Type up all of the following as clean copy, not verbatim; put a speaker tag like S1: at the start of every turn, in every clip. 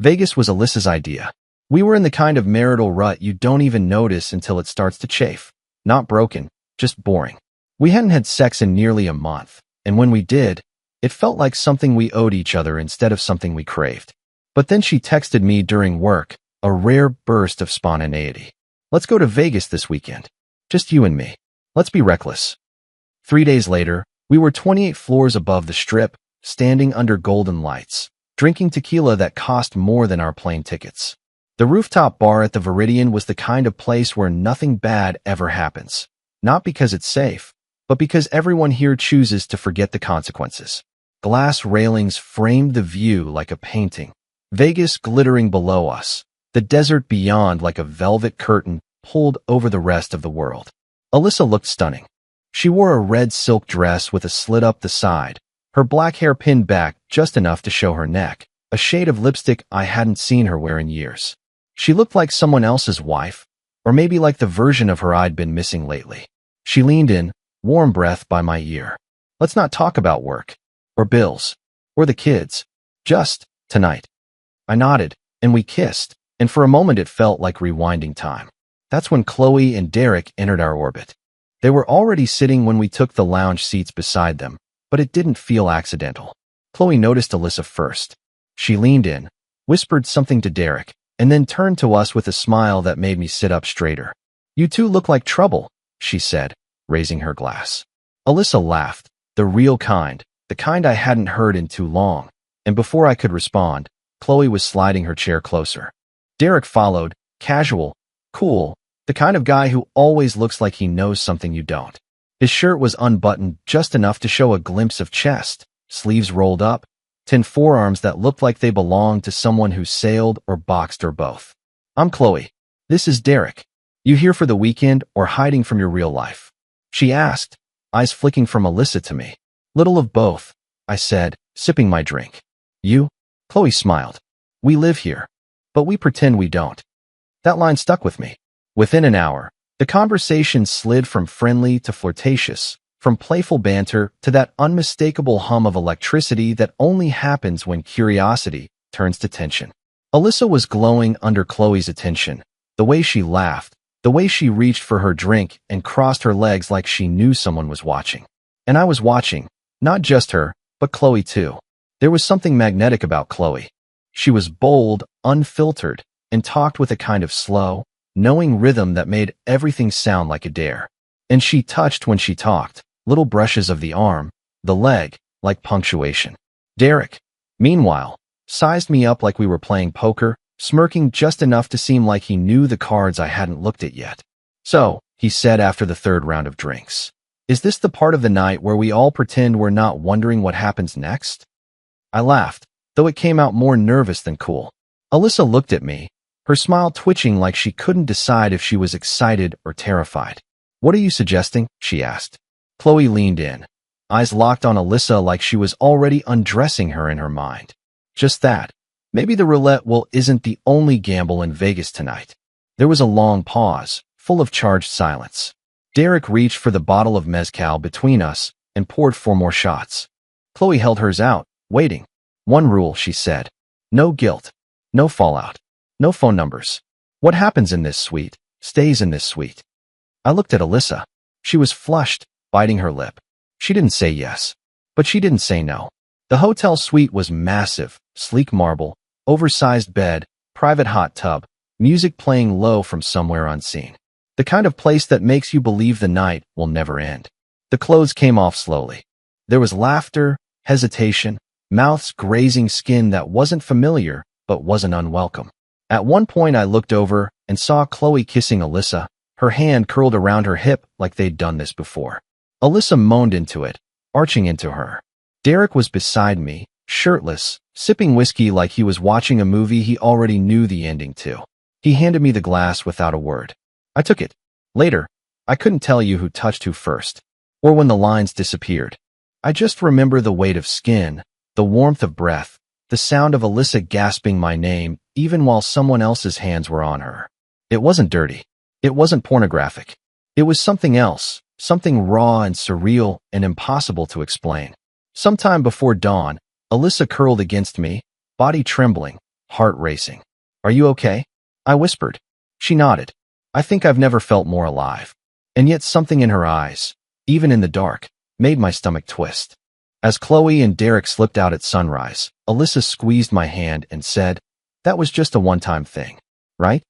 S1: Vegas was Alyssa's idea. We were in the kind of marital rut you don't even notice until it starts to chafe. Not broken, just boring. We hadn't had sex in nearly a month, and when we did, it felt like something we owed each other instead of something we craved. But then she texted me during work, a rare burst of spontaneity. Let's go to Vegas this weekend. Just you and me. Let's be reckless. 3 days later, we were 28 floors above the Strip, standing under golden lights, drinking tequila that cost more than our plane tickets. The rooftop bar at the Viridian was the kind of place where nothing bad ever happens. Not because it's safe, but because everyone here chooses to forget the consequences. Glass railings framed the view like a painting, Vegas glittering below us, the desert beyond like a velvet curtain pulled over the rest of the world. Alyssa looked stunning. She wore a red silk dress with a slit up the side, her black hair pinned back just enough to show her neck, a shade of lipstick I hadn't seen her wear in years. She looked like someone else's wife, or maybe like the version of her I'd been missing lately. She leaned in, warm breath by my ear. Let's not talk about work, or bills, or the kids. Just tonight. I nodded, and we kissed, and for a moment it felt like rewinding time. That's when Chloe and Derek entered our orbit. They were already sitting when we took the lounge seats beside them, but it didn't feel accidental. Chloe noticed Alyssa first. She leaned in, whispered something to Derek, and then turned to us with a smile that made me sit up straighter. You two look like trouble, she said, raising her glass. Alyssa laughed, the real kind, the kind I hadn't heard in too long, and before I could respond, Chloe was sliding her chair closer. Derek followed, casual, cool, the kind of guy who always looks like he knows something you don't. His shirt was unbuttoned just enough to show a glimpse of chest, sleeves rolled up, tin forearms that looked like they belonged to someone who sailed or boxed or both. I'm Chloe. This is Derek. You here for the weekend or hiding from your real life? She asked, eyes flicking from Alyssa to me. Little of both, I said, sipping my drink. You? Chloe smiled. We live here, but we pretend we don't. That line stuck with me. Within an hour, the conversation slid from friendly to flirtatious, from playful banter to that unmistakable hum of electricity that only happens when curiosity turns to tension. Alyssa was glowing under Chloe's attention, the way she laughed, the way she reached for her drink and crossed her legs like she knew someone was watching. And I was watching, not just her, but Chloe too. There was something magnetic about Chloe. She was bold, unfiltered, and talked with a kind of slow, knowing rhythm that made everything sound like a dare. And she touched when she talked, little brushes of the arm, the leg, like punctuation. Derek, meanwhile, sized me up like we were playing poker, smirking just enough to seem like he knew the cards I hadn't looked at yet. So, he said after the third round of drinks, is this the part of the night where we all pretend we're not wondering what happens next? I laughed, though it came out more nervous than cool. Alyssa looked at me, her smile twitching like she couldn't decide if she was excited or terrified. What are you suggesting? She asked. Chloe leaned in, eyes locked on Alyssa like she was already undressing her in her mind. Just that. Maybe the roulette wheel isn't the only gamble in Vegas tonight. There was a long pause, full of charged silence. Derek reached for the bottle of mezcal between us and poured 4 more shots. Chloe held hers out, waiting. One rule, she said. No guilt. No fallout. No phone numbers. What happens in this suite, stays in this suite. I looked at Alyssa. She was flushed, biting her lip. She didn't say yes, but she didn't say no. The hotel suite was massive, sleek marble, oversized bed, private hot tub, music playing low from somewhere unseen. The kind of place that makes you believe the night will never end. The clothes came off slowly. There was laughter, hesitation, mouths grazing skin that wasn't familiar but wasn't unwelcome. At one point I looked over and saw Chloe kissing Alyssa, her hand curled around her hip like they'd done this before. Alyssa moaned into it, arching into her. Derek was beside me, shirtless, sipping whiskey like he was watching a movie he already knew the ending to. He handed me the glass without a word. I took it. Later, I couldn't tell you who touched who first, or when the lines disappeared. I just remember the weight of skin, the warmth of breath, the sound of Alyssa gasping my name even while someone else's hands were on her. It wasn't dirty. It wasn't pornographic. It was something else, something raw and surreal and impossible to explain. Sometime before dawn, Alyssa curled against me, body trembling, heart racing. Are you okay? I whispered. She nodded. I think I've never felt more alive. And yet something in her eyes, even in the dark, made my stomach twist. As Chloe and Derek slipped out at sunrise, Alyssa squeezed my hand and said, "That was just a one-time thing, right?"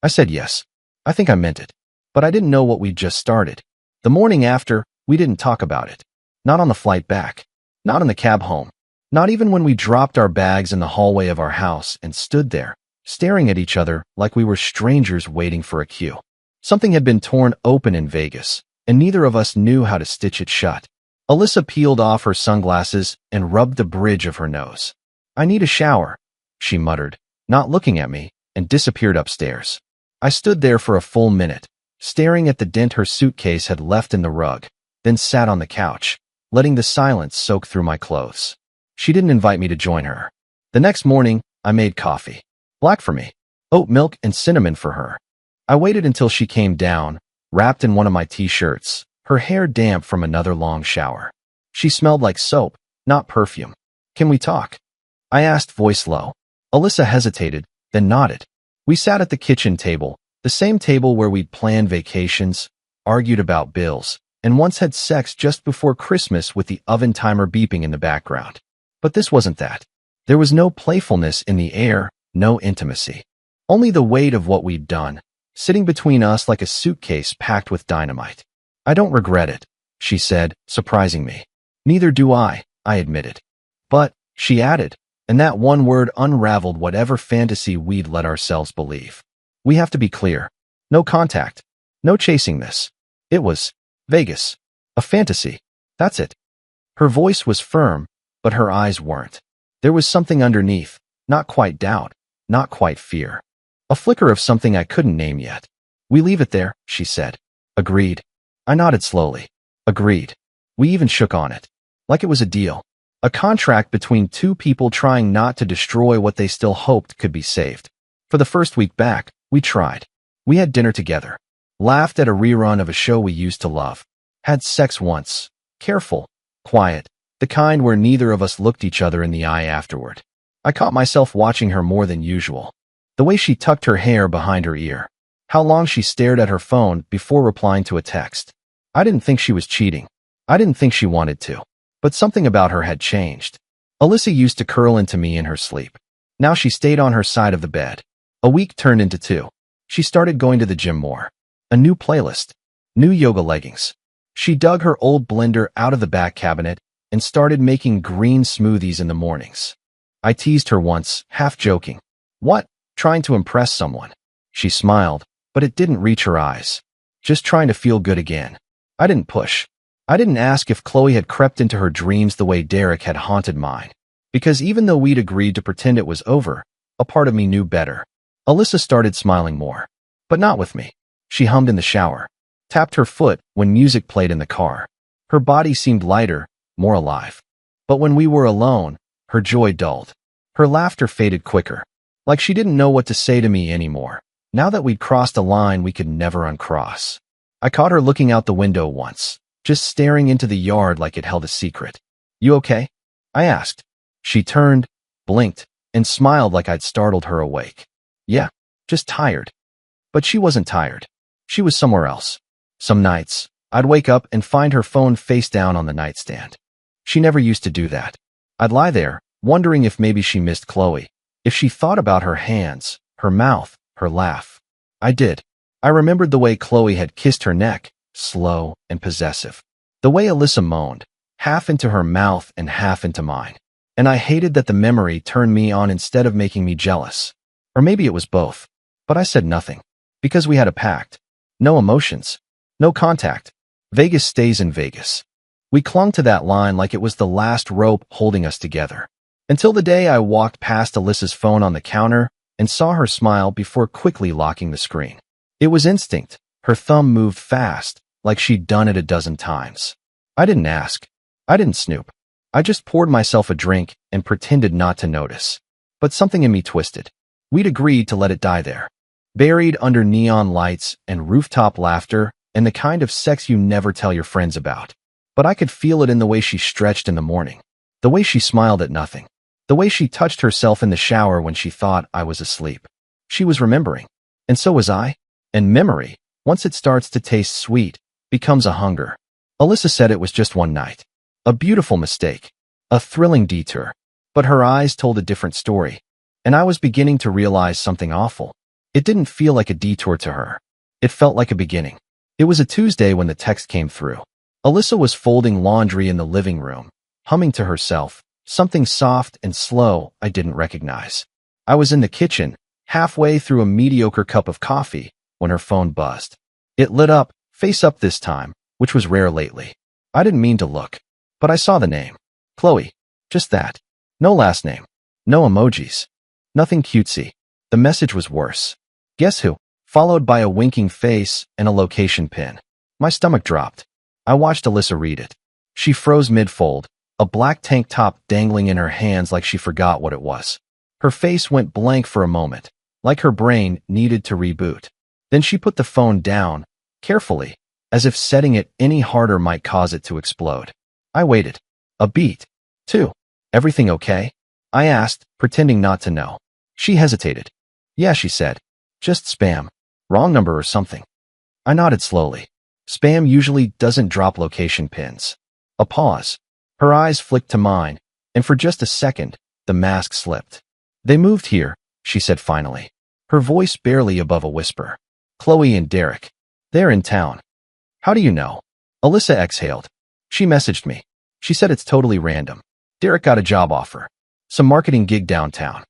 S1: I said yes. I think I meant it. But I didn't know what we'd just started. The morning after, we didn't talk about it. Not on the flight back. Not in the cab home. Not even when we dropped our bags in the hallway of our house and stood there, staring at each other like we were strangers waiting for a cue. Something had been torn open in Vegas, and neither of us knew how to stitch it shut. Alyssa peeled off her sunglasses and rubbed the bridge of her nose. "I need a shower," she muttered, not looking at me, and disappeared upstairs. I stood there for a full minute, staring at the dent her suitcase had left in the rug, then sat on the couch, letting the silence soak through my clothes. She didn't invite me to join her. The next morning, I made coffee. Black for me. Oat milk and cinnamon for her. I waited until she came down, wrapped in one of my t-shirts, her hair damp from another long shower. She smelled like soap, not perfume. "Can we talk?" I asked, voice low. Alyssa hesitated, then nodded. We sat at the kitchen table, the same table where we'd planned vacations, argued about bills, and once had sex just before Christmas with the oven timer beeping in the background. But this wasn't that. There was no playfulness in the air, no intimacy. Only the weight of what we'd done, sitting between us like a suitcase packed with dynamite. "I don't regret it," she said, surprising me. "Neither do I admitted. "But," she added, and that one word unraveled whatever fantasy we'd let ourselves believe. "We have to be clear. No contact. No chasing this. It was Vegas. A fantasy. That's it." Her voice was firm, but her eyes weren't. There was something underneath, not quite doubt, not quite fear. A flicker of something I couldn't name yet. "We leave it there," she said. "Agreed." I nodded slowly. "Agreed." We even shook on it. Like it was a deal. A contract between two people trying not to destroy what they still hoped could be saved. For the first week back, we tried. We had dinner together. Laughed at a rerun of a show we used to love. Had sex once. Careful. Quiet. The kind where neither of us looked each other in the eye afterward. I caught myself watching her more than usual. The way she tucked her hair behind her ear. How long she stared at her phone before replying to a text. I didn't think she was cheating. I didn't think she wanted to. But something about her had changed. Alyssa used to curl into me in her sleep. Now she stayed on her side of the bed. A week turned into 2. She started going to the gym more. A new playlist. New yoga leggings. She dug her old blender out of the back cabinet and started making green smoothies in the mornings. I teased her once, half joking. "What? Trying to impress someone?" She smiled, but it didn't reach her eyes. "Just trying to feel good again." I didn't push. I didn't ask if Chloe had crept into her dreams the way Derek had haunted mine. Because even though we'd agreed to pretend it was over, a part of me knew better. Alyssa started smiling more. But not with me. She hummed in the shower. Tapped her foot when music played in the car. Her body seemed lighter, more alive. But when we were alone, her joy dulled. Her laughter faded quicker. Like she didn't know what to say to me anymore. Now that we'd crossed a line we could never uncross. I caught her looking out the window once, just staring into the yard like it held a secret. "You okay?" I asked. She turned, blinked, and smiled like I'd startled her awake. "Yeah, just tired." But she wasn't tired. She was somewhere else. Some nights, I'd wake up and find her phone face down on the nightstand. She never used to do that. I'd lie there, wondering if maybe she missed Chloe, if she thought about her hands, her mouth, her laugh. I did. I remembered the way Chloe had kissed her neck, slow and possessive. The way Alyssa moaned, half into her mouth and half into mine. And I hated that the memory turned me on instead of making me jealous. Or maybe it was both. But I said nothing. Because we had a pact. No emotions. No contact. Vegas stays in Vegas. We clung to that line like it was the last rope holding us together. Until the day I walked past Alyssa's phone on the counter and saw her smile before quickly locking the screen. It was instinct. Her thumb moved fast, like she'd done it a dozen times. I didn't ask. I didn't snoop. I just poured myself a drink and pretended not to notice. But something in me twisted. We'd agreed to let it die there. Buried under neon lights and rooftop laughter and the kind of sex you never tell your friends about. But I could feel it in the way she stretched in the morning. The way she smiled at nothing. The way she touched herself in the shower when she thought I was asleep. She was remembering. And so was I. And memory, once it starts to taste sweet, becomes a hunger. Alyssa said it was just one night. A beautiful mistake. A thrilling detour. But her eyes told a different story. And I was beginning to realize something awful. It didn't feel like a detour to her. It felt like a beginning. It was a Tuesday when the text came through. Alyssa was folding laundry in the living room, humming to herself, something soft and slow I didn't recognize. I was in the kitchen, halfway through a mediocre cup of coffee, when her phone buzzed. It lit up, face up this time, which was rare lately. I didn't mean to look, but I saw the name. Chloe. Just that. No last name. No emojis. Nothing cutesy. The message was worse. Guess who? Followed by a winking face and a location pin. My stomach dropped. I watched Alyssa read it. She froze mid-fold, a black tank top dangling in her hands like she forgot what it was. Her face went blank for a moment, like her brain needed to reboot. Then she put the phone down, carefully, as if setting it any harder might cause it to explode. I waited. A beat. 2. Everything okay? I asked, pretending not to know. She hesitated. Yeah, she said. Just spam. Wrong number or something. I nodded slowly. Spam usually doesn't drop location pins. A pause. Her eyes flicked to mine, and for just a second, the mask slipped. They moved here, she said finally. Her voice barely above a whisper. Chloe and Derek. They're in town. How do you know? Alyssa exhaled. She messaged me. She said it's totally random. Derek got a job offer. Some marketing gig downtown.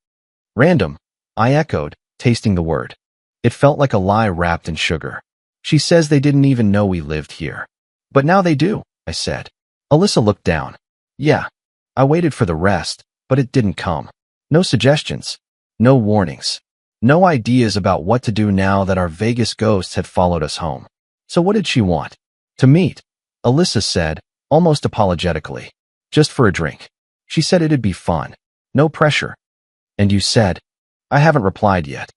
S1: Random, I echoed, tasting the word. It felt like a lie wrapped in sugar. She says they didn't even know we lived here. But now they do, I said. Alyssa looked down. Yeah. I waited for the rest, but it didn't come. No suggestions. No warnings. No ideas about what to do now that our Vegas ghosts had followed us home. So what did she want? To meet, Alyssa said, almost apologetically. Just for a drink. She said it'd be fun. No pressure. And you said? I haven't replied yet.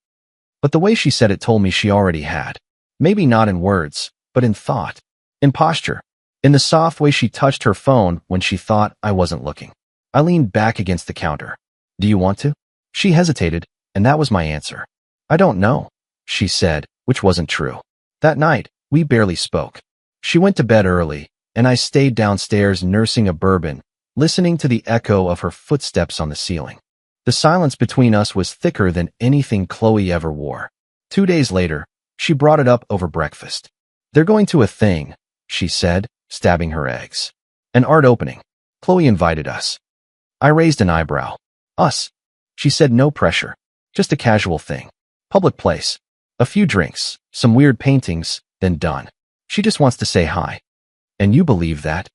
S1: But the way she said it told me she already had. Maybe not in words, but in thought. In posture. In the soft way she touched her phone when she thought I wasn't looking. I leaned back against the counter. Do you want to? She hesitated, and that was my answer. I don't know, she said, which wasn't true. That night, we barely spoke. She went to bed early, and I stayed downstairs nursing a bourbon, listening to the echo of her footsteps on the ceiling. The silence between us was thicker than anything Chloe ever wore. 2 days later, she brought it up over breakfast. They're going to a thing, she said, stabbing her eggs. An art opening. Chloe invited us. I raised an eyebrow. Us. She said no pressure. Just a casual thing. Public place. A few drinks, some weird paintings, then done. She just wants to say hi. And you believe that?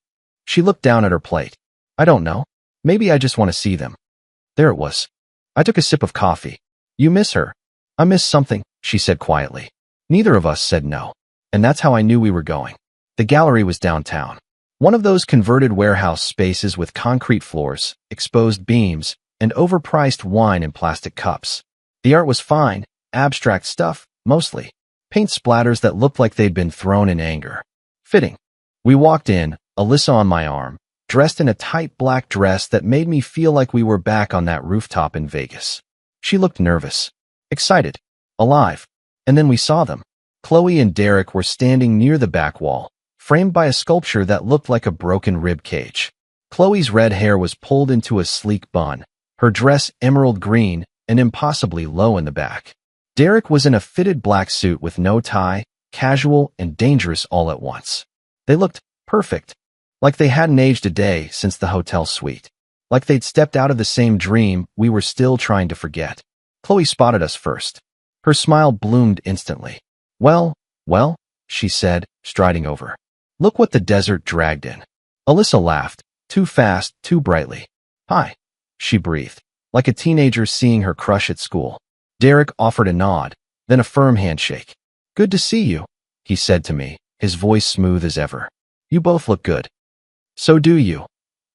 S1: She looked down at her plate. I don't know. Maybe I just want to see them. There it was. I took a sip of coffee. You miss her. I miss something, she said quietly. Neither of us said no. And that's how I knew we were going. The gallery was downtown. One of those converted warehouse spaces with concrete floors, exposed beams, and overpriced wine in plastic cups. The art was fine, abstract stuff, mostly. Paint splatters that looked like they'd been thrown in anger. Fitting. We walked in, Alyssa on my arm, dressed in a tight black dress that made me feel like we were back on that rooftop in Vegas. She looked nervous, excited, alive. And then we saw them. Chloe and Derek were standing near the back wall, framed by a sculpture that looked like a broken rib cage. Chloe's red hair was pulled into a sleek bun, her dress emerald green and impossibly low in the back. Derek was in a fitted black suit with no tie, casual and dangerous all at once. They looked perfect. Like they hadn't aged a day since the hotel suite. Like they'd stepped out of the same dream we were still trying to forget. Chloe spotted us first. Her smile bloomed instantly. Well, she said, striding over. Look what the desert dragged in. Alyssa laughed, too fast, too brightly. Hi, she breathed, like a teenager seeing her crush at school. Derek offered a nod, then a firm handshake. Good to see you, he said to me, his voice smooth as ever. You both look good. So do you,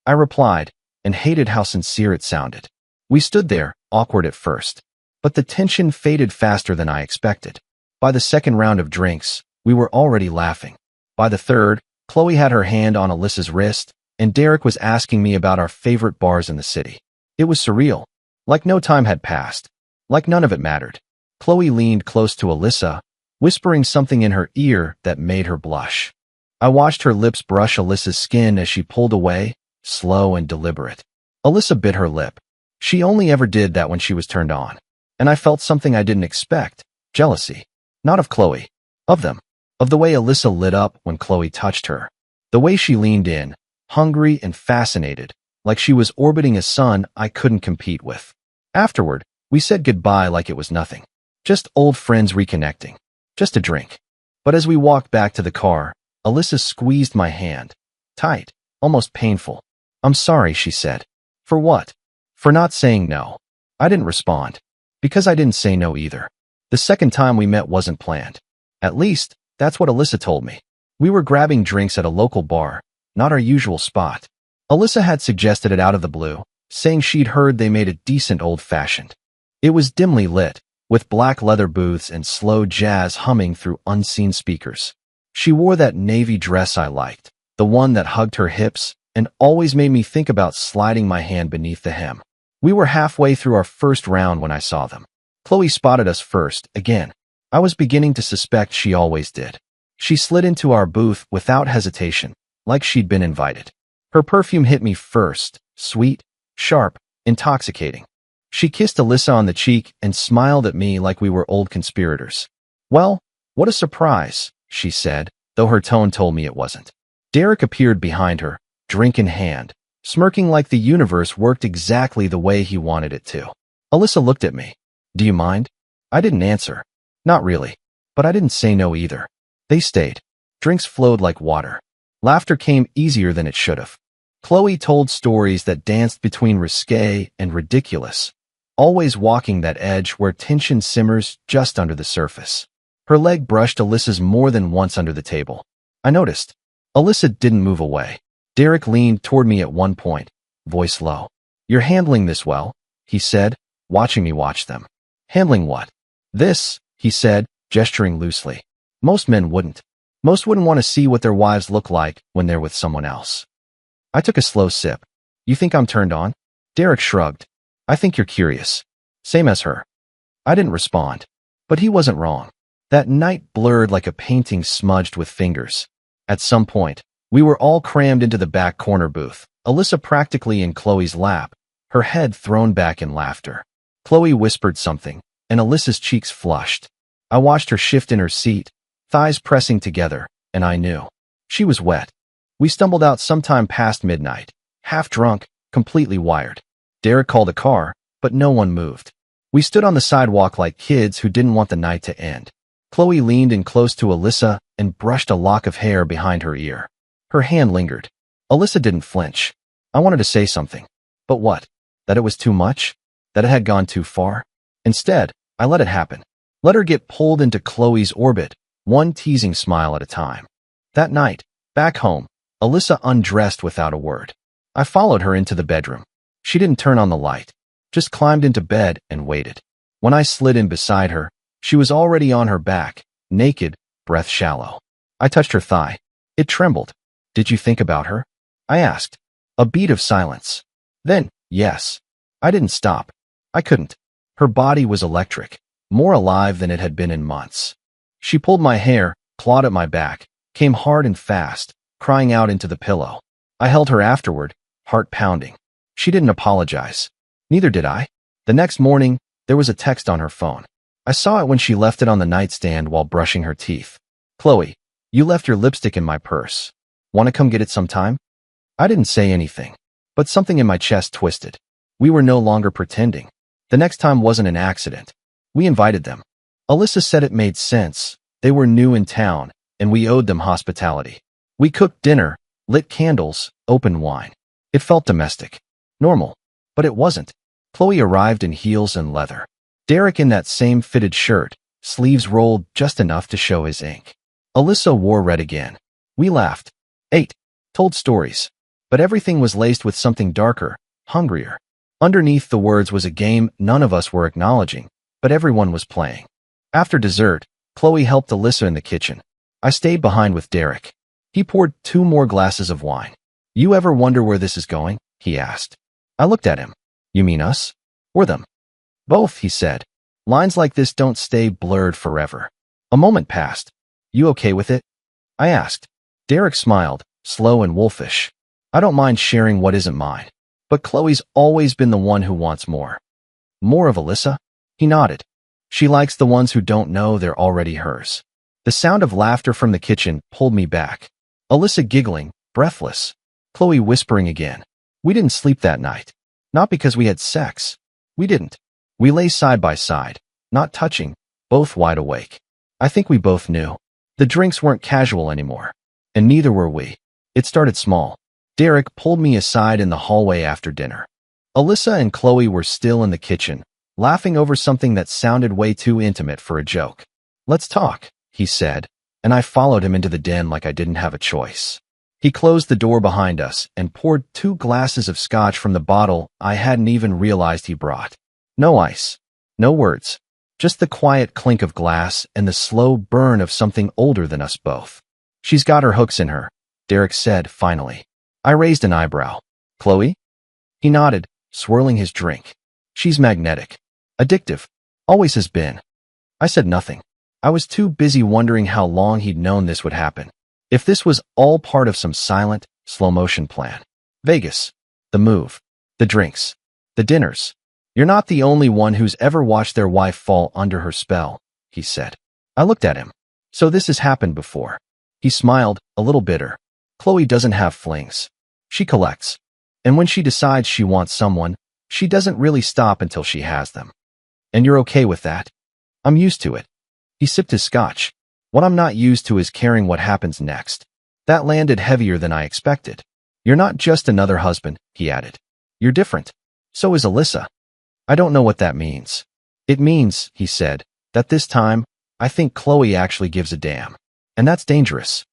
S1: I replied, and hated how sincere it sounded. We stood there, awkward at first. But the tension faded faster than I expected. By the second round of drinks, we were already laughing. By the third, Chloe had her hand on Alyssa's wrist, and Derek was asking me about our favorite bars in the city. It was surreal. Like no time had passed. Like none of it mattered. Chloe leaned close to Alyssa, whispering something in her ear that made her blush. I watched her lips brush Alyssa's skin as she pulled away, slow and deliberate. Alyssa bit her lip. She only ever did that when she was turned on. And I felt something I didn't expect. Jealousy. Not of Chloe. Of them. Of the way Alyssa lit up when Chloe touched her. The way she leaned in, hungry and fascinated, like she was orbiting a sun I couldn't compete with. Afterward, we said goodbye like it was nothing. Just old friends reconnecting. Just a drink. But as we walked back to the car, Alyssa squeezed my hand. Tight. Almost painful. I'm sorry, she said. For what? For not saying no. I didn't respond. Because I didn't say no either. The second time we met wasn't planned. At least, that's what Alyssa told me. We were grabbing drinks at a local bar, not our usual spot. Alyssa had suggested it out of the blue, saying she'd heard they made a decent old-fashioned. It was dimly lit, with black leather booths and slow jazz humming through unseen speakers. She wore that navy dress I liked, the one that hugged her hips and always made me think about sliding my hand beneath the hem. We were halfway through our first round when I saw them. Chloe spotted us first, again. I was beginning to suspect she always did. She slid into our booth without hesitation, like she'd been invited. Her perfume hit me first, sweet, sharp, intoxicating. She kissed Alyssa on the cheek and smiled at me like we were old conspirators. Well, what a surprise, she said, though her tone told me it wasn't. Derek appeared behind her, drink in hand, smirking like the universe worked exactly the way he wanted it to. Alyssa looked at me. Do you mind? I didn't answer. Not really. But I didn't say no either. They stayed. Drinks flowed like water. Laughter came easier than it should have. Chloe told stories that danced between risque and ridiculous, always walking that edge where tension simmers just under the surface. Her leg brushed Alyssa's more than once under the table. I noticed. Alyssa didn't move away. Derek leaned toward me at one point, voice low. You're handling this well, he said, watching me watch them. Handling what? This, he said, gesturing loosely. Most men wouldn't. Most wouldn't want to see what their wives look like when they're with someone else. I took a slow sip. You think I'm turned on? Derek shrugged. I think you're curious. Same as her. I didn't respond. But he wasn't wrong. That night blurred like a painting smudged with fingers. At some point, we were all crammed into the back corner booth, Alyssa practically in Chloe's lap, her head thrown back in laughter. Chloe whispered something, and Alyssa's cheeks flushed. I watched her shift in her seat, thighs pressing together, and I knew. She was wet. We stumbled out sometime past midnight, half drunk, completely wired. Derek called a car, but no one moved. We stood on the sidewalk like kids who didn't want the night to end. Chloe leaned in close to Alyssa and brushed a lock of hair behind her ear. Her hand lingered. Alyssa didn't flinch. I wanted to say something. But what? That it was too much? That it had gone too far? Instead, I let it happen. Let her get pulled into Chloe's orbit, one teasing smile at a time. That night, back home, Alyssa undressed without a word. I followed her into the bedroom. She didn't turn on the light, just climbed into bed and waited. When I slid in beside her, she was already on her back, naked, breath shallow. I touched her thigh. It trembled. Did you think about her? I asked. A beat of silence. Then, yes. I didn't stop. I couldn't. Her body was electric, more alive than it had been in months. She pulled my hair, clawed at my back, came hard and fast, crying out into the pillow. I held her afterward, heart pounding. She didn't apologize. Neither did I. The next morning, there was a text on her phone. I saw it when she left it on the nightstand while brushing her teeth. Chloe, you left your lipstick in my purse. Want to come get it sometime? I didn't say anything, but something in my chest twisted. We were no longer pretending. The next time wasn't an accident. We invited them. Alyssa said it made sense. They were new in town, and we owed them hospitality. We cooked dinner, lit candles, opened wine. It felt domestic. Normal. But it wasn't. Chloe arrived in heels and leather. Derek in that same fitted shirt, sleeves rolled just enough to show his ink. Alyssa wore red again. We laughed. Ate. Told stories. But everything was laced with something darker, hungrier. Underneath the words was a game none of us were acknowledging, but everyone was playing. After dessert, Chloe helped Alyssa in the kitchen. I stayed behind with Derek. He poured 2 more glasses of wine. You ever wonder where this is going? He asked. I looked at him. You mean us? Or them? Both, he said. Lines like this don't stay blurred forever. A moment passed. You okay with it? I asked. Derek smiled, slow and wolfish. I don't mind sharing what isn't mine. But Chloe's always been the one who wants more. More of Alyssa? He nodded. She likes the ones who don't know they're already hers. The sound of laughter from the kitchen pulled me back. Alyssa giggling, breathless. Chloe whispering again. We didn't sleep that night. Not because we had sex. We didn't. We lay side by side, not touching, both wide awake. I think we both knew. The drinks weren't casual anymore. And neither were we. It started small. Derek pulled me aside in the hallway after dinner. Alyssa and Chloe were still in the kitchen, laughing over something that sounded way too intimate for a joke. Let's talk, he said, and I followed him into the den like I didn't have a choice. He closed the door behind us and poured 2 glasses of scotch from the bottle I hadn't even realized he brought. No ice. No words. Just the quiet clink of glass and the slow burn of something older than us both. She's got her hooks in her, Derek said finally. I raised an eyebrow. Chloe? He nodded, swirling his drink. She's magnetic. Addictive. Always has been. I said nothing. I was too busy wondering how long he'd known this would happen. If this was all part of some silent, slow-motion plan. Vegas. The move. The drinks. The dinners. You're not the only one who's ever watched their wife fall under her spell, he said. I looked at him. So this has happened before. He smiled, a little bitter. Chloe doesn't have flings. She collects. And when she decides she wants someone, she doesn't really stop until she has them. And you're okay with that? I'm used to it. He sipped his scotch. What I'm not used to is caring what happens next. That landed heavier than I expected. You're not just another husband, he added. You're different. So is Alyssa. I don't know what that means. It means, he said, that this time, I think Chloe actually gives a damn. And that's dangerous.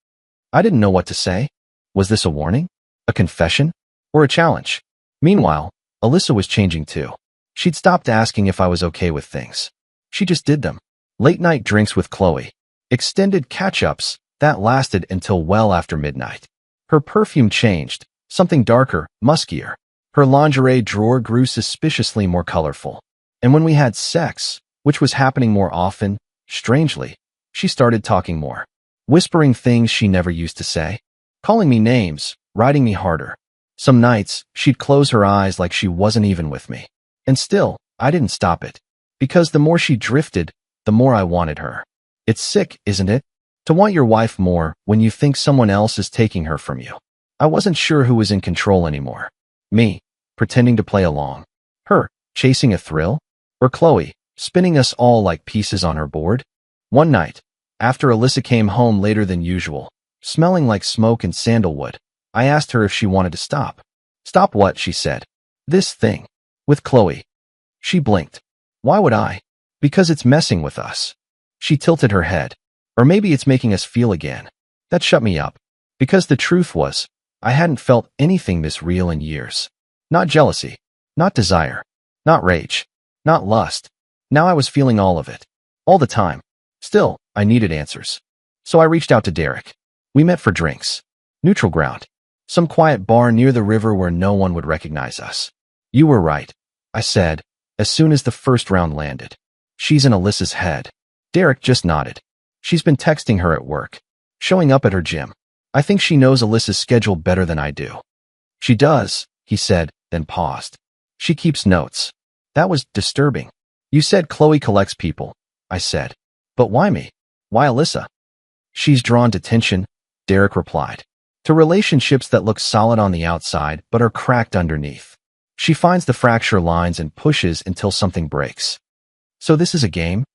S1: I didn't know what to say. Was this a warning? A confession? Or a challenge? Meanwhile, Alyssa was changing too. She'd stopped asking if I was okay with things. She just did them. Late-night drinks with Chloe. Extended catch-ups that lasted until well after midnight. Her perfume changed, something darker, muskier. Her lingerie drawer grew suspiciously more colorful. And when we had sex, which was happening more often, strangely, she started talking more. Whispering things she never used to say. Calling me names, riding me harder. Some nights, she'd close her eyes like she wasn't even with me. And still, I didn't stop it. Because the more she drifted, the more I wanted her. It's sick, isn't it? To want your wife more when you think someone else is taking her from you. I wasn't sure who was in control anymore. Me, pretending to play along. Her, chasing a thrill? Or Chloe, spinning us all like pieces on her board? One night, after Alyssa came home later than usual, smelling like smoke and sandalwood, I asked her if she wanted to stop. Stop what, she said. This thing. With Chloe. She blinked. Why would I? Because it's messing with us. She tilted her head. Or maybe it's making us feel again. That shut me up. Because the truth was, I hadn't felt anything this real in years. Not jealousy. Not desire. Not rage. Not lust. Now I was feeling all of it. All the time. Still, I needed answers. So I reached out to Derek. We met for drinks. Neutral ground. Some quiet bar near the river where no one would recognize us. You were right, I said, as soon as the first round landed. She's in Alyssa's head. Derek just nodded. She's been texting her at work. Showing up at her gym. I think she knows Alyssa's schedule better than I do. She does, he said, then paused. She keeps notes. That was disturbing. You said Chloe collects people, I said. But why me? Why Alyssa? She's drawn to tension, Derek replied. To relationships that look solid on the outside but are cracked underneath. She finds the fracture lines and pushes until something breaks. So this is a game?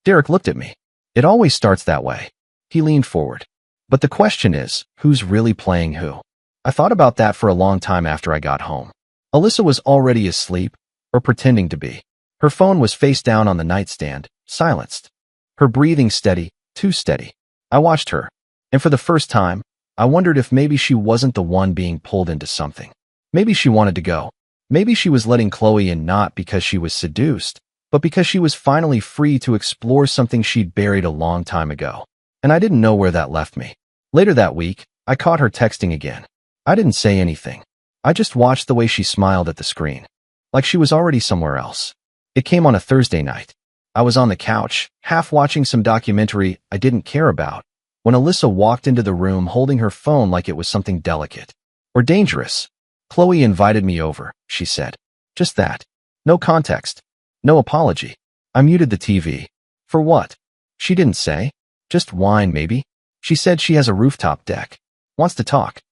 S1: Derek looked at me. It always starts that way. He leaned forward. But the question is, who's really playing who? I thought about that for a long time after I got home. Alyssa was already asleep, or pretending to be. Her phone was face down on the nightstand, silenced. Her breathing steady, too steady. I watched her, and for the first time, I wondered if maybe she wasn't the one being pulled into something. Maybe she wanted to go. Maybe she was letting Chloe in not because she was seduced, but because she was finally free to explore something she'd buried a long time ago. And I didn't know where that left me. Later that week, I caught her texting again. I didn't say anything. I just watched the way she smiled at the screen. like she was already somewhere else. It came on a Thursday night. I was on the couch, half watching some documentary I didn't care about, when Alyssa walked into the room holding her phone like it was something delicate or dangerous. Chloe invited me over, she said. Just that. No context. No apology. I muted the TV. For what? She didn't say. Just wine, maybe. She said she has a rooftop deck. Wants to talk.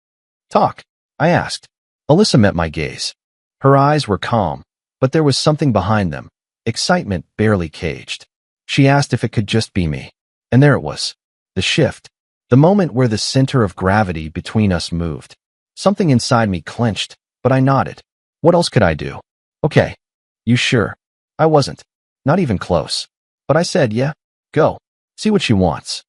S1: Talk? I asked. Alyssa met my gaze. Her eyes were calm, but there was something behind them, excitement barely caged. She asked if it could just be me. And there it was. The shift. The moment where the center of gravity between us moved. Something inside me clenched, but I nodded. What else could I do? Okay. You sure? I wasn't. Not even close. But I said, yeah, go. See what she wants.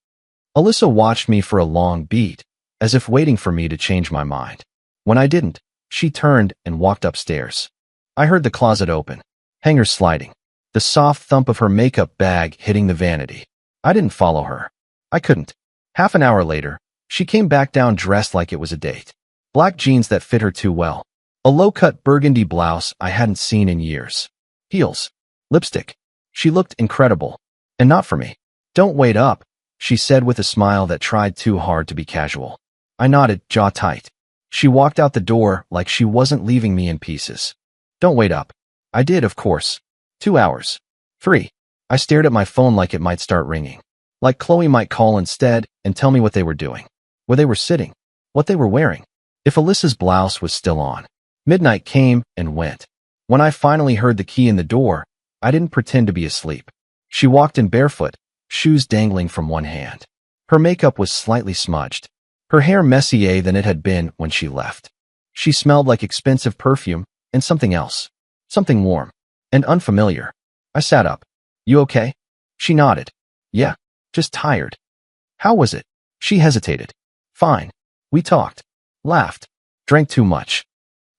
S1: Alyssa watched me for a long beat, as if waiting for me to change my mind. When I didn't, she turned and walked upstairs. I heard the closet open, hangers sliding, the soft thump of her makeup bag hitting the vanity. I didn't follow her. I couldn't. Half an hour later, she came back down dressed like it was a date. Black jeans that fit her too well. A low-cut burgundy blouse I hadn't seen in years. Heels. Lipstick. She looked incredible. And not for me. Don't wait up, she said with a smile that tried too hard to be casual. I nodded, jaw tight. She walked out the door like she wasn't leaving me in pieces. Don't wait up. I did, of course. 2 hours. 3. I stared at my phone like it might start ringing. Like Chloe might call instead and tell me what they were doing. Where they were sitting. What they were wearing. If Alyssa's blouse was still on. Midnight came and went. When I finally heard the key in the door, I didn't pretend to be asleep. She walked in barefoot, shoes dangling from one hand. Her makeup was slightly smudged. Her hair messier than it had been when she left. She smelled like expensive perfume and something else. Something warm and unfamiliar. I sat up. You okay? She nodded. Yeah, just tired. How was it? She hesitated. Fine. We talked. Laughed. Drank too much.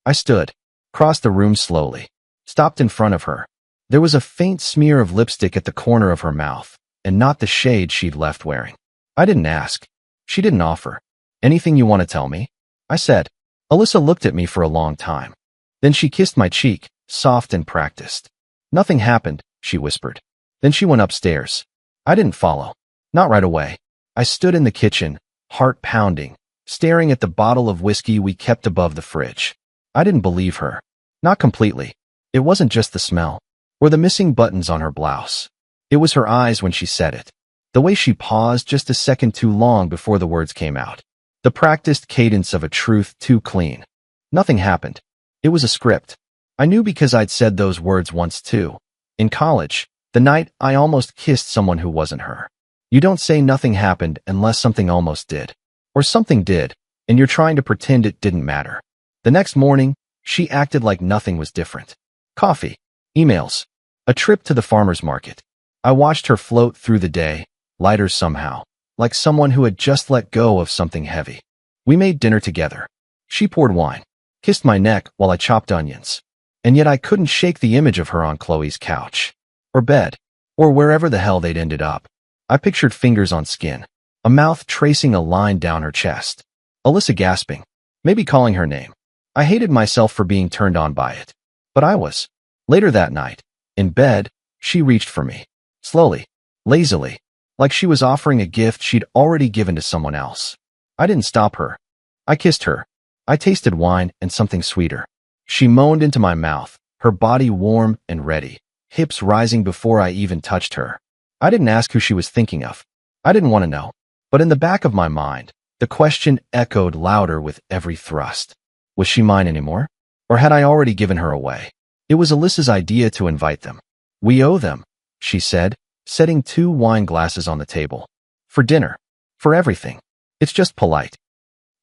S1: I stood. Crossed the room slowly. Stopped in front of her. There was a faint smear of lipstick at the corner of her mouth, and not the shade she'd left wearing. I didn't ask. She didn't offer. Anything you want to tell me? I said. Alyssa looked at me for a long time. Then she kissed my cheek, soft and practiced. Nothing happened, she whispered. Then she went upstairs. I didn't follow. Not right away. I stood in the kitchen, heart pounding, staring at the bottle of whiskey we kept above the fridge. I didn't believe her. Not completely. It wasn't just the smell, or the missing buttons on her blouse. It was her eyes when she said it. The way she paused just a second too long before the words came out. The practiced cadence of a truth too clean. Nothing happened. It was a script. I knew because I'd said those words once too. In college, the night I almost kissed someone who wasn't her. You don't say nothing happened unless something almost did. Or something did, and you're trying to pretend it didn't matter. The next morning, she acted like nothing was different. Coffee, emails, a trip to the farmer's market. I watched her float through the day, lighter somehow, like someone who had just let go of something heavy. We made dinner together. She poured wine, kissed my neck while I chopped onions. And yet I couldn't shake the image of her on Chloe's couch. Or bed. Or wherever the hell they'd ended up. I pictured fingers on skin. A mouth tracing a line down her chest. Alyssa gasping. Maybe calling her name. I hated myself for being turned on by it. But I was. Later that night, in bed, she reached for me. Slowly. Lazily. Like she was offering a gift she'd already given to someone else. I didn't stop her. I kissed her. I tasted wine and something sweeter. She moaned into my mouth, her body warm and ready, hips rising before I even touched her. I didn't ask who she was thinking of. I didn't want to know. But in the back of my mind, the question echoed louder with every thrust. Was she mine anymore? Or had I already given her away? It was Alyssa's idea to invite them. We owe them, she said, setting 2 wine glasses on the table. For dinner. For everything. It's just polite.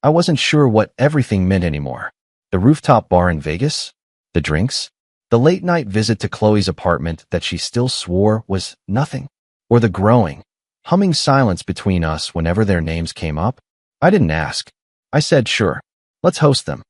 S1: I wasn't sure what everything meant anymore. The rooftop bar in Vegas? The drinks? The late-night visit to Chloe's apartment that she still swore was nothing? Or the growing, humming silence between us whenever their names came up? I didn't ask. I said, sure. Let's host them.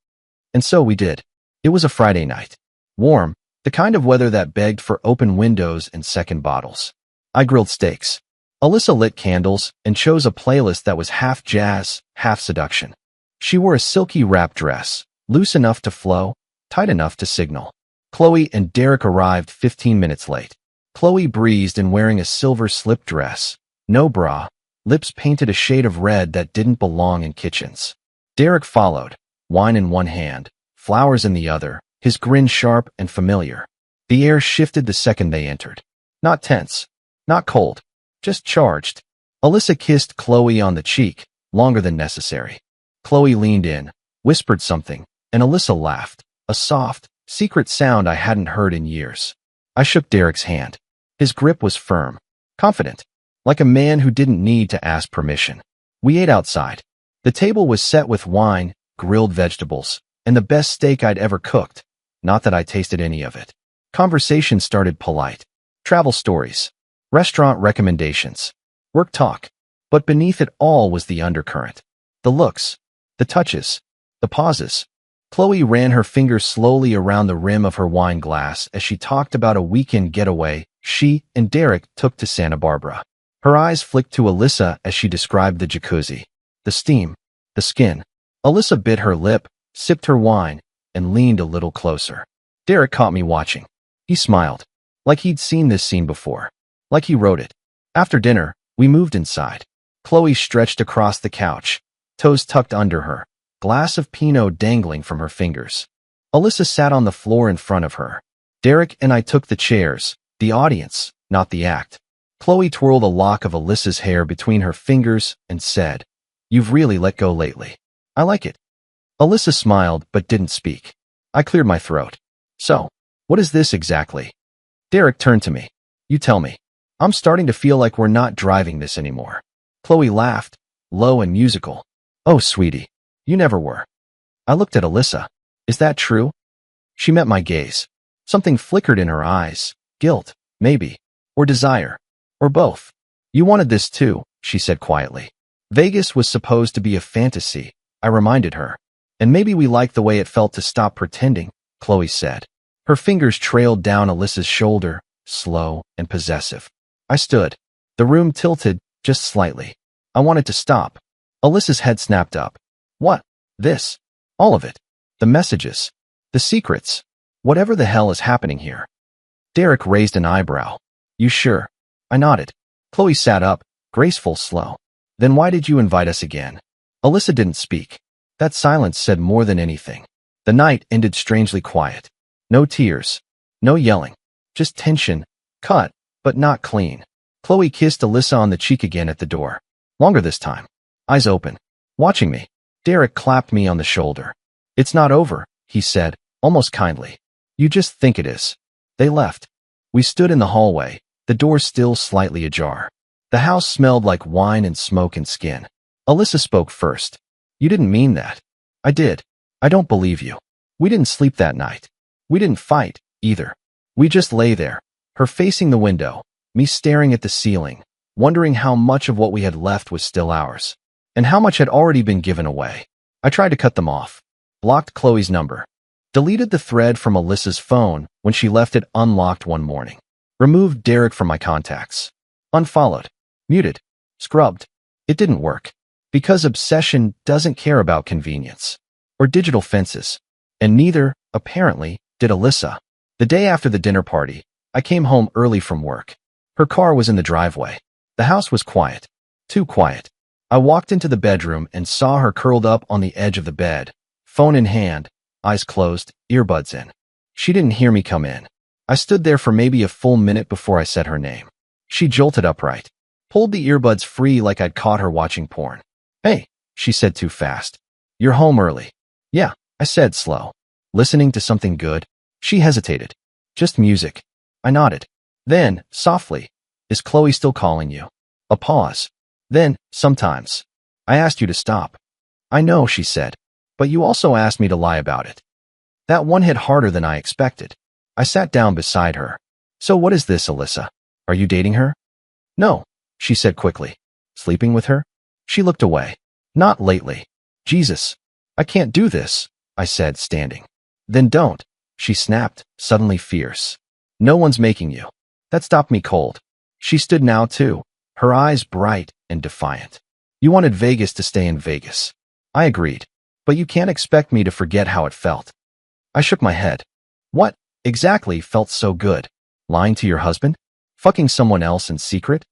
S1: And so we did. It was a Friday night. Warm, the kind of weather that begged for open windows and second bottles. I grilled steaks. Alyssa lit candles and chose a playlist that was half jazz, half seduction. She wore a silky wrap dress, loose enough to flow, tight enough to signal. Chloe and Derek arrived 15 minutes late. Chloe breezed in wearing a silver slip dress, no bra, lips painted a shade of red that didn't belong in kitchens. Derek followed, wine in one hand, flowers in the other, his grin sharp and familiar. The air shifted the second they entered. Not tense, not cold, just charged. Alyssa kissed Chloe on the cheek, longer than necessary. Chloe leaned in, whispered something, and Alyssa laughed, a soft, secret sound I hadn't heard in years. I shook Derek's hand. His grip was firm, confident, like a man who didn't need to ask permission. We ate outside. The table was set with wine, grilled vegetables, and the best steak I'd ever cooked. Not that I tasted any of it. Conversation started polite. Travel stories, restaurant recommendations, work talk. But beneath it all was the undercurrent. The looks, the touches, the pauses. Chloe ran her fingers slowly around the rim of her wine glass as she talked about a weekend getaway she and Derek took to Santa Barbara. Her eyes flicked to Alyssa as she described the jacuzzi, the steam, the skin. Alyssa bit her lip, sipped her wine, and leaned a little closer. Derek caught me watching. He smiled, like he'd seen this scene before, like he wrote it. After dinner, we moved inside. Chloe stretched across the couch, toes tucked under her, glass of Pinot dangling from her fingers. Alyssa sat on the floor in front of her. Derek and I took the chairs, the audience, not the act. Chloe twirled a lock of Alyssa's hair between her fingers and said, "You've really let go lately. I like it." Alyssa smiled but didn't speak. I cleared my throat. "So, what is this exactly?" Derek turned to me. "You tell me. I'm starting to feel like we're not driving this anymore." Chloe laughed, low and musical. "Oh, sweetie, you never were." I looked at Alyssa. "Is that true?" She met my gaze. Something flickered in her eyes. Guilt, maybe. Or desire. Or both. "You wanted this too," she said quietly. "Vegas was supposed to be a fantasy," I reminded her. "And maybe we liked the way it felt to stop pretending," Chloe said. Her fingers trailed down Alyssa's shoulder, slow and possessive. I stood. The room tilted, just slightly. I wanted to stop. Alyssa's head snapped up. "What? This? All of it? The messages? The secrets? Whatever the hell is happening here?" Derek raised an eyebrow. "You sure?" I nodded. Chloe sat up, graceful, slow. "Then why did you invite us again?" Alyssa didn't speak. That silence said more than anything. The night ended strangely quiet. No tears. No yelling. Just tension. Cut, but not clean. Chloe kissed Alyssa on the cheek again at the door. Longer this time. Eyes open. Watching me. Derek clapped me on the shoulder. "It's not over," he said, almost kindly. "You just think it is." They left. We stood in the hallway, the door still slightly ajar. The house smelled like wine and smoke and skin. Alyssa spoke first. "You didn't mean that." "I did. I don't believe you. We didn't sleep that night. We didn't fight, either. We just lay there, her facing the window, me staring at the ceiling, wondering how much of what we had left was still ours, and how much had already been given away." I tried to cut them off. Blocked Chloe's number. Deleted the thread from Alyssa's phone when she left it unlocked one morning. Removed Derek from my contacts. Unfollowed. Muted. Scrubbed. It didn't work. Because obsession doesn't care about convenience. Or digital fences. And neither, apparently, did Alyssa. The day after the dinner party, I came home early from work. Her car was in the driveway. The house was quiet. Too quiet. I walked into the bedroom and saw her curled up on the edge of the bed, phone in hand, eyes closed, earbuds in. She didn't hear me come in. I stood there for maybe a full minute before I said her name. She jolted upright, pulled the earbuds free like I'd caught her watching porn. "Hey," she said too fast. "You're home early." "Yeah," I said slow. "Listening to something good?" She hesitated. "Just music." I nodded. Then, softly, "Is Chloe still calling you?" A pause. Then, "Sometimes. I asked you to stop." "I know," she said. "But you also asked me to lie about it." That one hit harder than I expected. I sat down beside her. "So what is this, Alyssa? Are you dating her?" "No," she said quickly. "Sleeping with her?" She looked away. "Not lately." "Jesus. I can't do this," I said, standing. "Then don't," she snapped, suddenly fierce. "No one's making you." That stopped me cold. She stood now too, her eyes bright and defiant. "You wanted Vegas to stay in Vegas." I agreed. "But you can't expect me to forget how it felt." I shook my head. "What?" Exactly, felt so good. Lying to your husband? Fucking someone else in secret?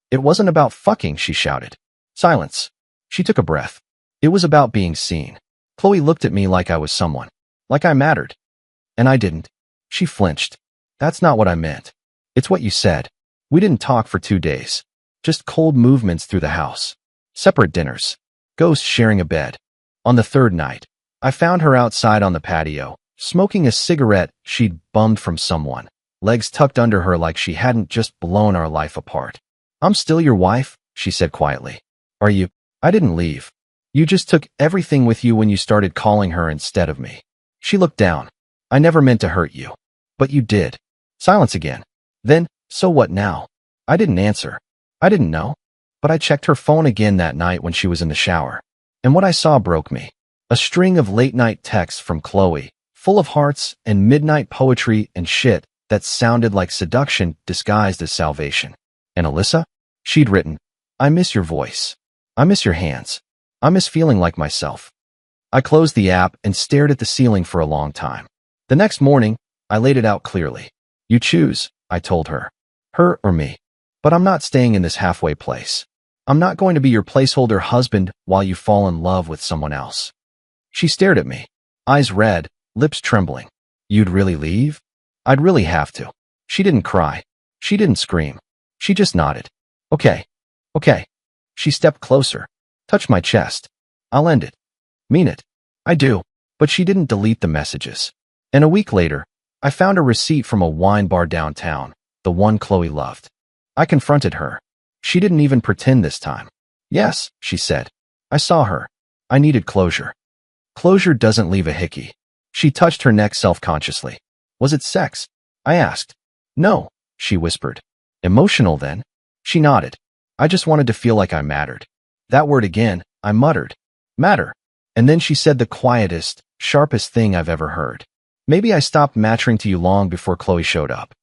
S1: It wasn't about fucking, she shouted. Silence. She took a breath. It was about being seen. Chloe looked at me like I was someone. Like I mattered. And I didn't. She flinched. That's not what I meant. It's what you said. We didn't talk for 2 days. Just cold movements through the house. Separate dinners. Ghosts sharing a bed. On the 3rd night, I found her outside on the patio, smoking a cigarette she'd bummed from someone, legs tucked under her like she hadn't just blown our life apart. I'm still your wife, she said quietly. Are you? I didn't leave. You just took everything with you when you started calling her instead of me. She looked down. I never meant to hurt you. But you did. Silence again. Then, so what now? I didn't answer. I didn't know. But I checked her phone again that night when she was in the shower. And what I saw broke me. A string of late-night texts from Chloe, full of hearts and midnight poetry and shit that sounded like seduction disguised as salvation. And Alyssa? She'd written, I miss your voice. I miss your hands. I miss feeling like myself. I closed the app and stared at the ceiling for a long time. The next morning, I laid it out clearly. You choose, I told her. Her or me. But I'm not staying in this halfway place. I'm not going to be your placeholder husband while you fall in love with someone else. She stared at me, eyes red, lips trembling. You'd really leave? I'd really have to. She didn't cry. She didn't scream. She just nodded. Okay. Okay. She stepped closer, touched my chest. I'll end it. Mean it. I do. But she didn't delete the messages. And a week later, I found a receipt from a wine bar downtown, the one Chloe loved. I confronted her. She didn't even pretend this time. Yes, she said. I saw her. I needed closure. Closure doesn't leave a hickey. She touched her neck self-consciously. Was it sex? I asked. No, she whispered. Emotional then? She nodded. I just wanted to feel like I mattered. That word again, I muttered. Matter. And then she said the quietest, sharpest thing I've ever heard. Maybe I stopped mattering to you long before Chloe showed up.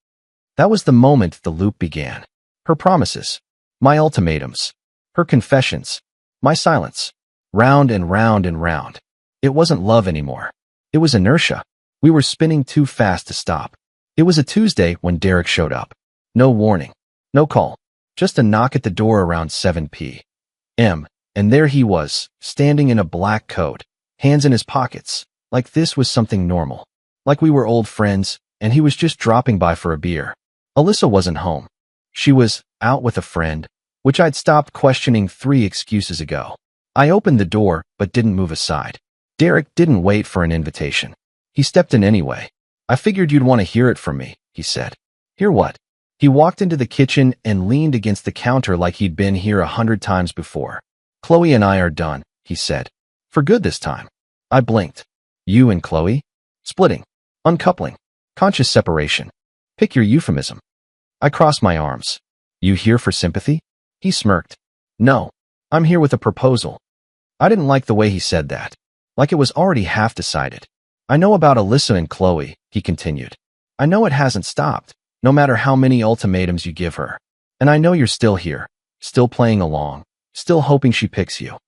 S1: That was the moment the loop began. Her promises. My ultimatums. Her confessions. My silence. Round and round and round. It wasn't love anymore. It was inertia. We were spinning too fast to stop. It was a Tuesday when Derek showed up. No warning. No call. Just a knock at the door around 7 p.m. And there he was, standing in a black coat, hands in his pockets, like this was something normal. Like we were old friends, and he was just dropping by for a beer. Alyssa wasn't home. She was out with a friend, which I'd stopped questioning 3 excuses ago. I opened the door, but didn't move aside. Derek didn't wait for an invitation. He stepped in anyway. I figured you'd want to hear it from me, he said. Hear what? He walked into the kitchen and leaned against the counter like he'd been here 100 times before. Chloe and I are done, he said. For good this time. I blinked. You and Chloe? Splitting. Uncoupling. Conscious separation. Pick your euphemism. I crossed my arms. You here for sympathy? He smirked. No. I'm here with a proposal. I didn't like the way he said that. Like it was already half decided. I know about Alyssa and Chloe, he continued. I know it hasn't stopped, no matter how many ultimatums you give her. And I know you're still here, still playing along, still hoping she picks you.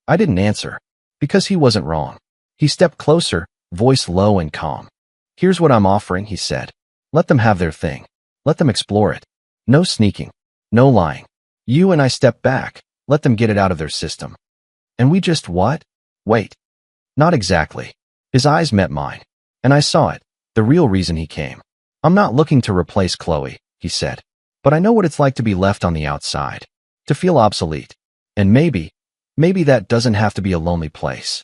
S1: I didn't answer, because he wasn't wrong. He stepped closer, voice low and calm. Here's what I'm offering, he said. Let them have their thing. Let them explore it. No sneaking. No lying. You and I step back, let them get it out of their system. And we just what? Wait. Not exactly. His eyes met mine. And I saw it, the real reason he came. I'm not looking to replace Chloe, he said. But I know what it's like to be left on the outside. To feel obsolete. And maybe that doesn't have to be a lonely place.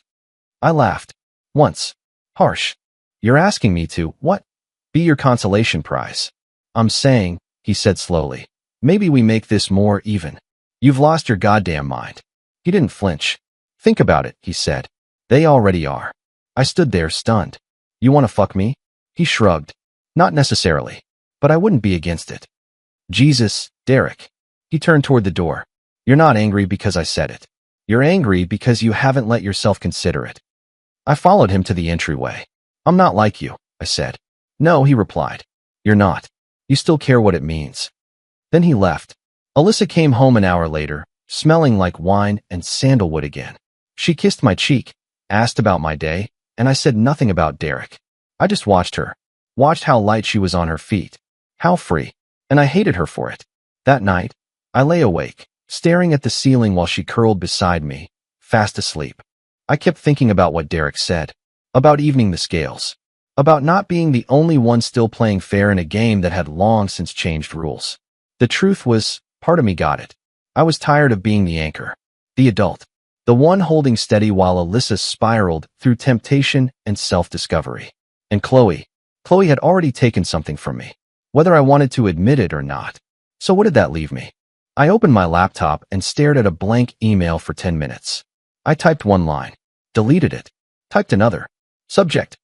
S1: I laughed. Once. Harsh. You're asking me to, what? Be your consolation prize. I'm saying, he said slowly, maybe we make this more even. You've lost your goddamn mind. He didn't flinch. Think about it, he said. They already are. I stood there stunned. You want to fuck me? He shrugged. Not necessarily. But I wouldn't be against it. Jesus, Derek. He turned toward the door. You're not angry because I said it. You're angry because you haven't let yourself consider it. I followed him to the entryway. I'm not like you, I said. No, he replied. You're not. You still care what it means. Then he left. Alyssa came home an hour later, smelling like wine and sandalwood again. She kissed my cheek, asked about my day, and I said nothing about Derek. I just watched her. watched how light she was on her feet, how free, and I hated her for it. That night, I lay awake, staring at the ceiling while she curled beside me, fast asleep. I kept thinking about what Derek said, about evening the scales, about not being the only one still playing fair in a game that had long since changed rules. The truth was, part of me got it. I was tired of being the anchor, the adult, the one holding steady while Alyssa spiraled through temptation and self-discovery. And Chloe had already taken something from me, whether I wanted to admit it or not. So what did that leave me? I opened my laptop and stared at a blank email for 10 minutes. I typed one line, deleted it, typed another. Subject,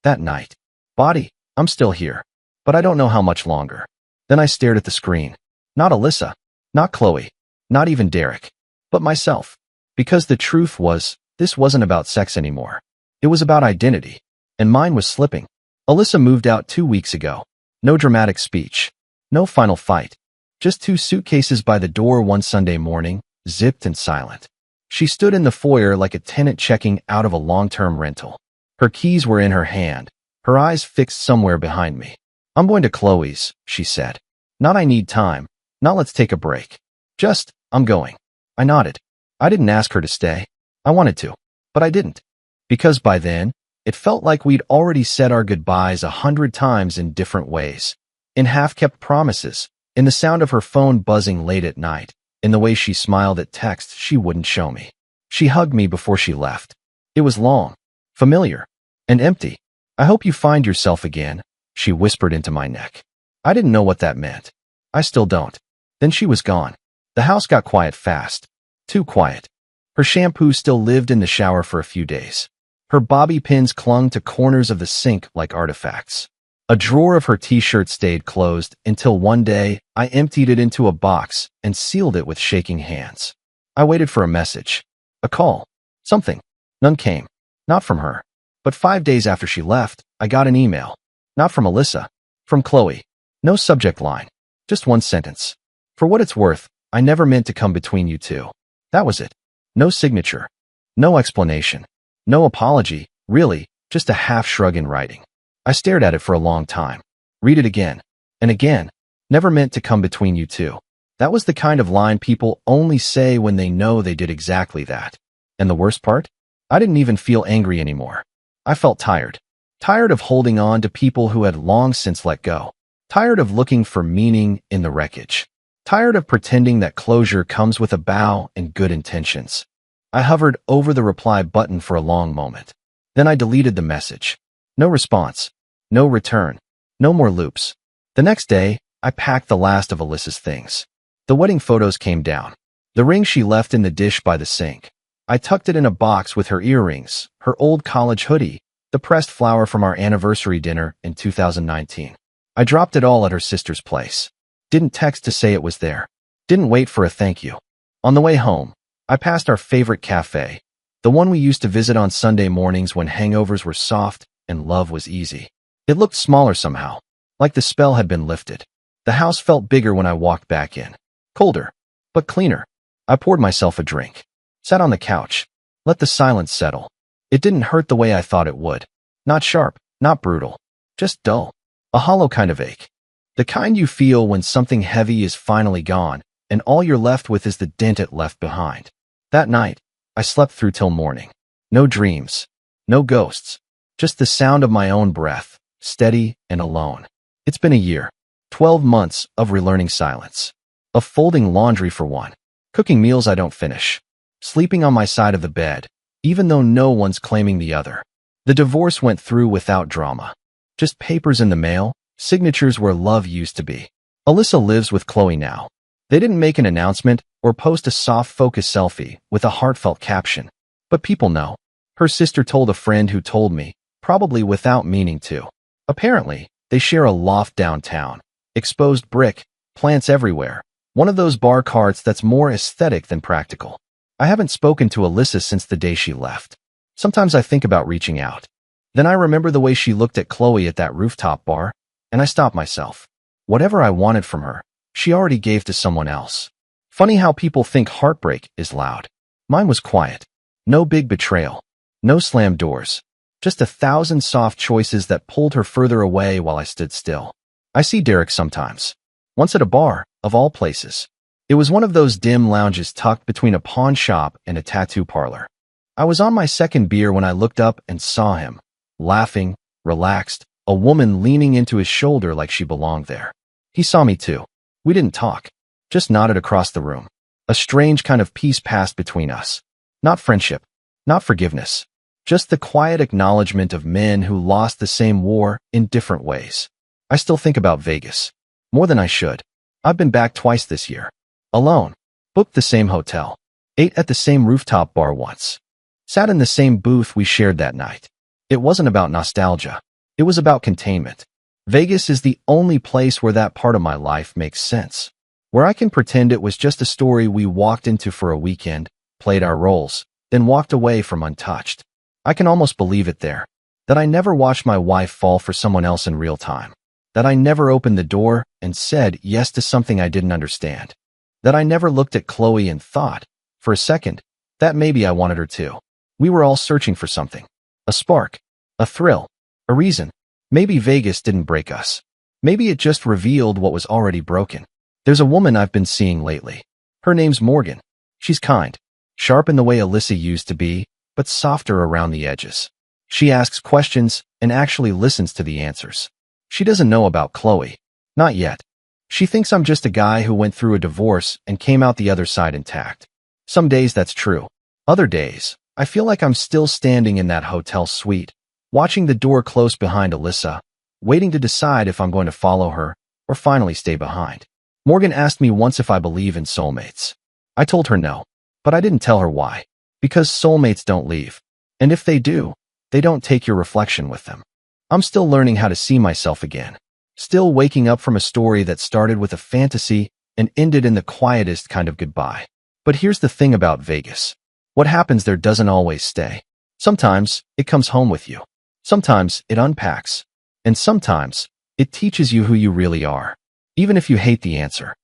S1: that night. Body, I'm still here, but I don't know how much longer. Then I stared at the screen. Not Alyssa, not Chloe, not even Derek, but myself. Because the truth was, this wasn't about sex anymore. It was about identity, and mine was slipping. Alyssa moved out 2 weeks ago. No dramatic speech, no final fight. Just 2 suitcases by the door one Sunday morning, zipped and silent. She stood in the foyer like a tenant checking out of a long-term rental. Her keys were in her hand, her eyes fixed somewhere behind me. I'm going to Chloe's, she said. Not I need time, not let's take a break. Just, I'm going. I nodded. I didn't ask her to stay. I wanted to, but I didn't. Because by then, it felt like we'd already said our goodbyes 100 times in different ways. In half-kept promises, in the sound of her phone buzzing late at night, in the way she smiled at texts she wouldn't show me. She hugged me before she left. It was long, familiar, and empty. I hope you find yourself again, she whispered into my neck. I didn't know what that meant. I still don't. Then she was gone. The house got quiet fast. Too quiet. Her shampoo still lived in the shower for a few days. Her bobby pins clung to corners of the sink like artifacts. A drawer of her t-shirt stayed closed until one day I emptied it into a box and sealed it with shaking hands. I waited for a message, a call, something. None came. Not from her. But 5 days after she left, I got an email. Not from Alyssa. From Chloe. No subject line. Just one sentence. For what it's worth, I never meant to come between you two. That was it. No signature. No explanation. No apology, really, just a half shrug in writing. I stared at it for a long time. Read it again. And again. Never meant to come between you two. That was the kind of line people only say when they know they did exactly that. And the worst part? I didn't even feel angry anymore. I felt tired. Tired of holding on to people who had long since let go. Tired of looking for meaning in the wreckage. Tired of pretending that closure comes with a bow and good intentions. I hovered over the reply button for a long moment. Then I deleted the message. No response. No return. No more loops. The next day, I packed the last of Alyssa's things. The wedding photos came down. The ring she left in the dish by the sink. I tucked it in a box with her earrings, her old college hoodie, the pressed flower from our anniversary dinner in 2019. I dropped it all at her sister's place. Didn't text to say it was there. Didn't wait for a thank you. On the way home, I passed our favorite cafe, the one we used to visit on Sunday mornings when hangovers were soft and love was easy. It looked smaller somehow, like the spell had been lifted. The house felt bigger when I walked back in. Colder, but cleaner. I poured myself a drink. Sat on the couch. Let the silence settle. It didn't hurt the way I thought it would. Not sharp, not brutal. Just dull. A hollow kind of ache. The kind you feel when something heavy is finally gone, and all you're left with is the dent it left behind. That night, I slept through till morning. No dreams. No ghosts. Just the sound of my own breath, steady and alone. It's been a year. 12 months of relearning silence. Of folding laundry for one. Cooking meals I don't finish. Sleeping on my side of the bed, even though no one's claiming the other. The divorce went through without drama. Just papers in the mail, signatures where love used to be. Alyssa lives with Chloe now. They didn't make an announcement or post a soft focus selfie with a heartfelt caption. But people know. Her sister told a friend who told me, probably without meaning to. Apparently, they share a loft downtown. Exposed brick, plants everywhere. One of those bar carts that's more aesthetic than practical. I haven't spoken to Alyssa since the day she left. Sometimes I think about reaching out. Then I remember the way she looked at Chloe at that rooftop bar, and I stop myself. Whatever I wanted from her, she already gave to someone else. Funny how people think heartbreak is loud. Mine was quiet. No big betrayal. No slammed doors. Just 1,000 soft choices that pulled her further away while I stood still. I see Derek sometimes. Once at a bar, of all places. It was one of those dim lounges tucked between a pawn shop and a tattoo parlor. I was on my second beer when I looked up and saw him, laughing, relaxed, a woman leaning into his shoulder like she belonged there. He saw me too. We didn't talk, just nodded across the room. A strange kind of peace passed between us. Not friendship, not forgiveness, just the quiet acknowledgement of men who lost the same war in different ways. I still think about Vegas. More than I should. I've been back twice this year. Alone. Booked the same hotel. Ate at the same rooftop bar once. Sat in the same booth we shared that night. It wasn't about nostalgia. It was about containment. Vegas is the only place where that part of my life makes sense. Where I can pretend it was just a story we walked into for a weekend, played our roles, then walked away from untouched. I can almost believe it there. That I never watched my wife fall for someone else in real time. That I never opened the door and said yes to something I didn't understand. That I never looked at Chloe and thought, for a second, that maybe I wanted her to. We were all searching for something. A spark. A thrill. A reason. Maybe Vegas didn't break us. Maybe it just revealed what was already broken. There's a woman I've been seeing lately. Her name's Morgan. She's kind. Sharp in the way Alyssa used to be, but softer around the edges. She asks questions and actually listens to the answers. She doesn't know about Chloe. Not yet. She thinks I'm just a guy who went through a divorce and came out the other side intact. Some days that's true. Other days, I feel like I'm still standing in that hotel suite, watching the door close behind Alyssa, waiting to decide if I'm going to follow her or finally stay behind. Morgan asked me once if I believe in soulmates. I told her no, but I didn't tell her why. Because soulmates don't leave. And if they do, they don't take your reflection with them. I'm still learning how to see myself again. Still waking up from a story that started with a fantasy and ended in the quietest kind of goodbye. But here's the thing about Vegas. What happens there doesn't always stay. Sometimes it comes home with you. Sometimes it unpacks. And sometimes it teaches you who you really are. Even if you hate the answer.